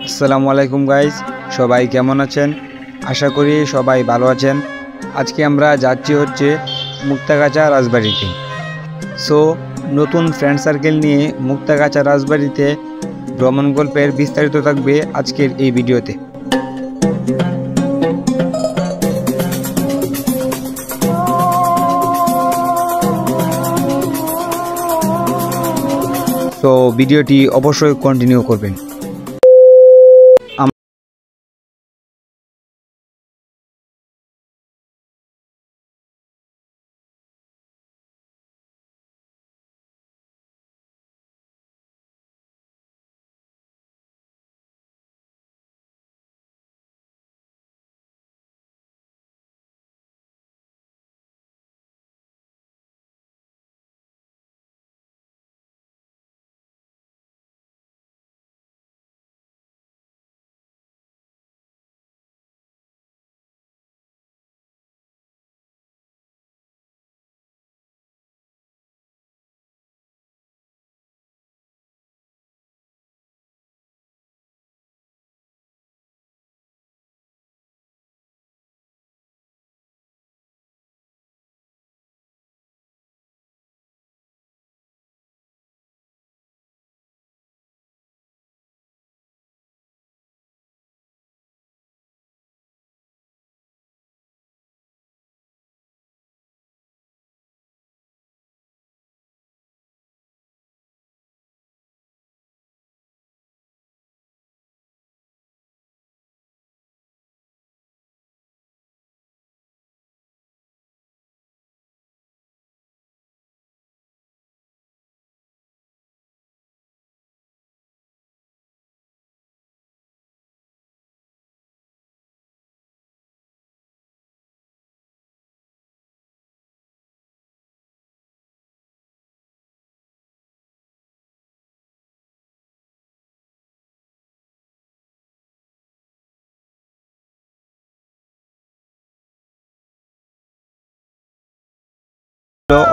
আসসালামু আলাইকুম গাইস, সবাই কেমন আছেন? আশা করি সবাই ভালো আছেন। আজকে আমরা যাচ্ছি হচ্ছে মুক্তাগাছা রাজবাড়িতে। সো নতুন ফ্রেন্ড সার্কেল নিয়ে মুক্তাগাছা রাজবাড়িতে ভ্রমণ গল্পের বিস্তারিত থাকবে আজকের এই ভিডিওতে। তো ভিডিওটি অবশ্যই কন্টিনিউ করবেন।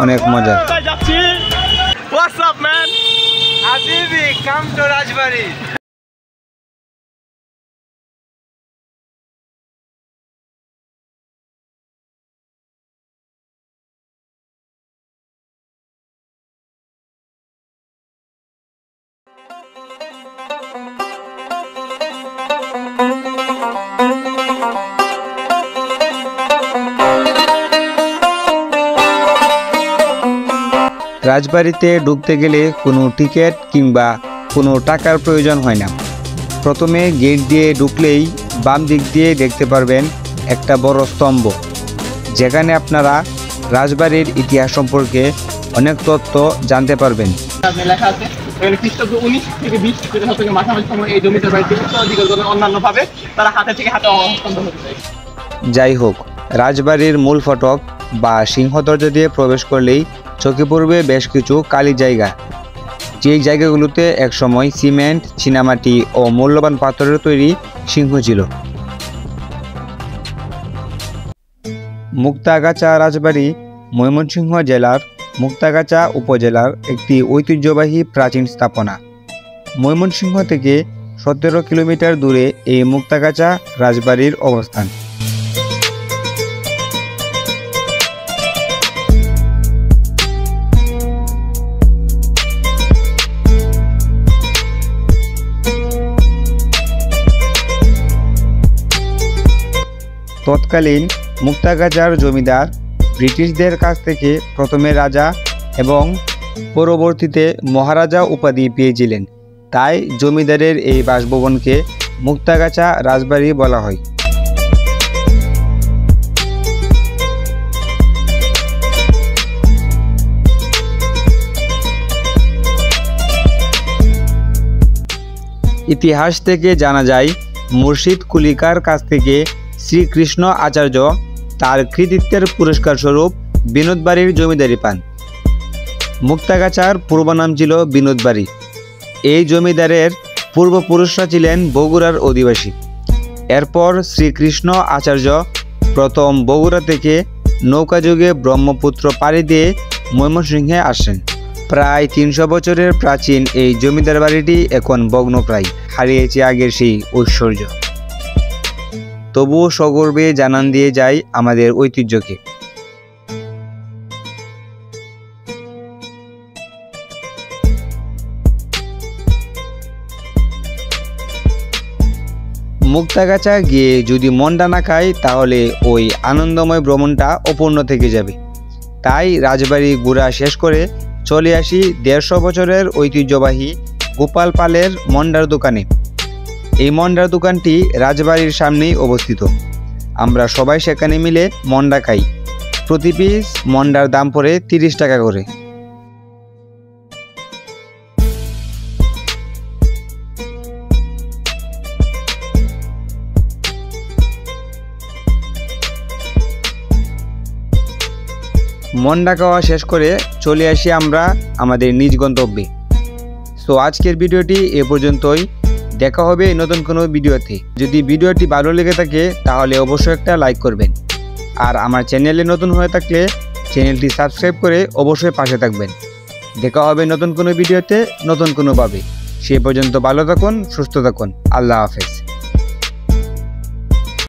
অনেক মজা। What's up, man? Habibi, come to Rajbari. রাজবাড়িতে ঢুকতে গেলে কোনো টিকিট কিংবা কোনো টাকার প্রয়োজন হয় না। প্রথমে গেট দিয়ে ঢুকলেই বাম দিক দিয়ে দেখতে পারবেন একটা বড় স্তম্ভ, যেখানে আপনারা রাজবাড়ির ইতিহাস সম্পর্কে অনেক তথ্য জানতে পারবেন। যাই হোক, রাজবাড়ির মূল ফটক বা সিংহদরজা দিয়ে প্রবেশ করলেই চোখে পড়বে বেশ কিছু খালি জায়গা, যেই জায়গাগুলোতে একসময় সিমেন্ট, চীনামাটি ও মূল্যবান পাথরের তৈরি সিংহ ছিল। মুক্তাগাছা রাজবাড়ি ময়মনসিংহ জেলার মুক্তাগাছা উপজেলার একটি ঐতিহ্যবাহী প্রাচীন স্থাপনা। ময়মনসিংহ থেকে 17 কিলোমিটার দূরে এই মুক্তাগাছা রাজবাড়ির অবস্থান। তৎকালীন মুক্তাগাছার জমিদার ব্রিটিশদের কাছ থেকে প্রথমে রাজা এবং পরবর্তীতে মহারাজা উপাধি পেয়েছিলেন, তাই জমিদারের এই বাসভবনকে মুক্তাগাছা রাজবাড়ি বলা হয়। ইতিহাস থেকে জানা যায়, মুর্শিদ কুলিকার কাছ থেকে শ্রীকৃষ্ণ আচার্য তার কৃতিত্বের পুরস্কার স্বরূপ বিনোদবাড়ির জমিদারি পান। মুক্তাগাছার পূর্ব নাম ছিল বিনোদবাড়ি। এই জমিদারের পূর্বপুরুষরা ছিলেন বগুড়ার অধিবাসী। এরপর শ্রীকৃষ্ণ আচার্য প্রথম বগুড়া থেকে নৌকাযোগে ব্রহ্মপুত্র পাড়ি দিয়ে ময়মনসিংহে আসেন। প্রায় 300 বছরের প্রাচীন এই জমিদার বাড়িটি এখন ভগ্নপ্রায়, হারিয়েছে আগের সেই ঐশ্বর্য। তবুও সগর্বে জানান দিয়ে যায় আমাদের ঐতিহ্যকে। মুক্তাগাছা গিয়ে যদি মনটা না খায় তাহলে ওই আনন্দময় ভ্রমণটা অপূর্ণ থেকে যাবে। তাই রাজবাড়ি ঘোরা শেষ করে চলে আসি 150 বছরের ঐতিহ্যবাহী গোপাল পালের মন্ডার দোকানে। এই মন্ডার দোকানটি রাজবাড়ির সামনেই অবস্থিত। আমরা সবাই সেখানে মিলে মন্ডা খাই। প্রতি পিস মন্ডার দাম পড়ে 30 টাকা করে। মন্ডা খাওয়া শেষ করে চলে আসি আমরা আমাদের নিজ গন্তব্যে। সো আজকের ভিডিওটি এ পর্যন্তই। দেখা হবে নতুন কোনো ভিডিওতে। যদি ভিডিওটি ভালো লেগে থাকে তাহলে অবশ্যই একটা লাইক করবেন, আর আমার চ্যানেলে নতুন হয়ে থাকলে চ্যানেলটি সাবস্ক্রাইব করে অবশ্যই পাশে থাকবেন। দেখা হবে নতুন কোনো ভিডিওতে নতুন কোনোভাবে। সে পর্যন্ত ভালো থাকুন, সুস্থ থাকুন। আল্লাহ হাফেজ।